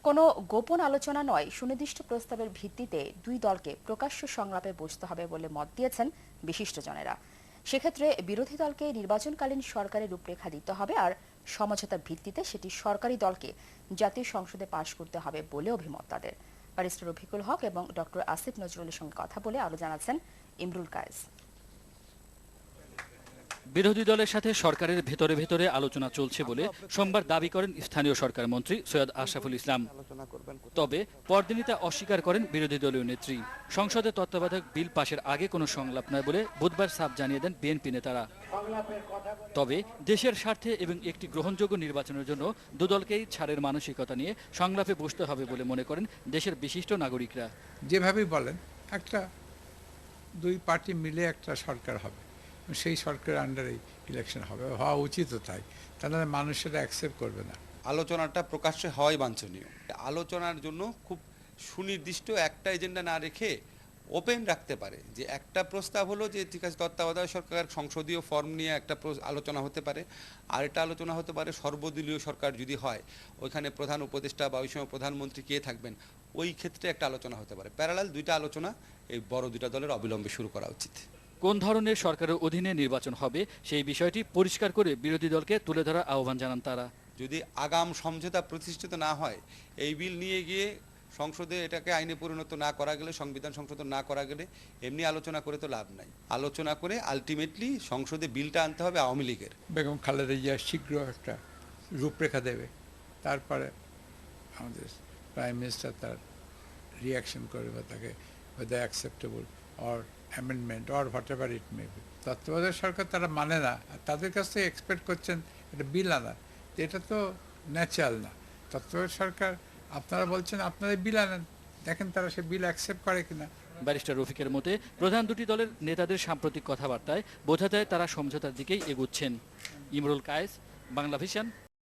কোনো গোপন আলোচনা নয়, সুনির্দিষ্ট প্রস্তাবের ভিত্তিতে দুই দলকে প্রকাশ্য সংলাপে বসতে হবে বলে মত দিয়েছেন বিশিষ্টজনেরা। সেক্ষেত্রে বিরোধী দলকে নির্বাচনকালীন সরকারের রূপরেখা দিতে হবে, আর সমঝোতার ভিত্তিতে সেটি সরকারি দলকে জাতীয় সংসদে পাশ করতে হবে বলে অভিমত তাদের। ব্যারিস্টার রফিকুল হক এবং ডক্টর আসিফ নজরুলের সঙ্গে কথা বলে আরও জানাচ্ছেন ইমরুল কায়েস। বিরোধী দলের সাথে সরকারের ভেতরে ভেতরে আলোচনা চলছে বলে সোমবার দাবি করেন স্থানীয় সরকার মন্ত্রী সৈয়দ আশরাফুল ইসলাম। তবে পরদিনই তা অস্বীকার করেন বিরোধী দলীয় নেত্রী। সংসদে তত্ত্বাবধায়ক বিল পাশের আগে কোনো সংলাপ নয় বলে বুধবার সাফ জানিয়ে দেন বিএনপি নেতারা। তবে দেশের স্বার্থে এবং একটি গ্রহণযোগ্য নির্বাচনের জন্য দুদলকেই ছাড়ের মানসিকতা নিয়ে সংলাপে বসতে হবে বলে মনে করেন দেশের বিশিষ্ট নাগরিকরা। যেভাবেই বলেন, একটা দুই পার্টি মিলে একটা সরকার হবে, সেই সরকারের আন্ডারেই ইলেকশন হবে, হওয়া উচিতও তাই। তাহলে মানুষেরা অ্যাকসেপ্ট করবে না। আলোচনাটা প্রকাশ্যে হওয়াই বাঞ্ছনীয়। আলোচনার জন্য খুব সুনির্দিষ্ট একটা এজেন্ডা না রেখে ওপেন রাখতে পারে, যে একটা প্রস্তাব হলো যে ঠিক আছে তত্ত্বাবধায়ক সরকার সংসদীয় ফর্ম নিয়ে একটা আলোচনা হতে পারে, আর এটা আলোচনা হতে পারে সর্বদলীয় সরকার যদি হয়, ওইখানে প্রধান উপদেষ্টা বা ওই সময় প্রধানমন্ত্রী কে থাকবেন, ওই ক্ষেত্রে একটা আলোচনা হতে পারে। প্যারালাল দুইটা আলোচনা এই বড় দুইটা দলের অবিলম্বে শুরু করা উচিত। কোন ধরনের সরকারের অধীনে নির্বাচন হবে সেই বিষয়টি পরিষ্কার করে বিরোধী দলকে তুলে ধরার আহ্বান জানান তারা। যদি আগাম সমঝোতা প্রতিষ্ঠিত না হয়, এই বিল নিয়ে গিয়ে সংসদে এটাকে আইনে পরিণত না করা গেলে, সংবিধান সংশোধন না করা গেলে এমনি আলোচনা করে তো লাভ নাই। আলোচনা করে আলটিমেটলি সংসদে বিলটা আনতে হবে আওয়ামী লীগের। বেগম খালেদা জিয়া শীঘ্র একটা রূপরেখা দেবে, তারপরে আমাদের প্রাইম মিনিস্টার তার রিয়াকশন করবে বা তাকে whether acceptable or amendment or whatever it may be। তত্ত্বাবধায়ক সরকার তারা মানে না, আর তাদের কাছ থেকে এক্সপেক্ট করছেন এটা বিল আনা, এটা তো ন্যাচারাল না। তত্ত্বাবধায়ক সরকার আপনারা বলছেন আপনারা বিল আনেন, দেখেন তারা সে বিল অ্যাকসেপ্ট করে কিনা। ব্যারিস্টার রফিকের মতে প্রধান দুটি দলের নেতাদের সাম্প্রতিক কথাবার্তায় বোঝা যায় তারা সমঝোতার দিকেই এগুচ্ছেন। ইমরুল কায়েস, বাংলা ভিশন,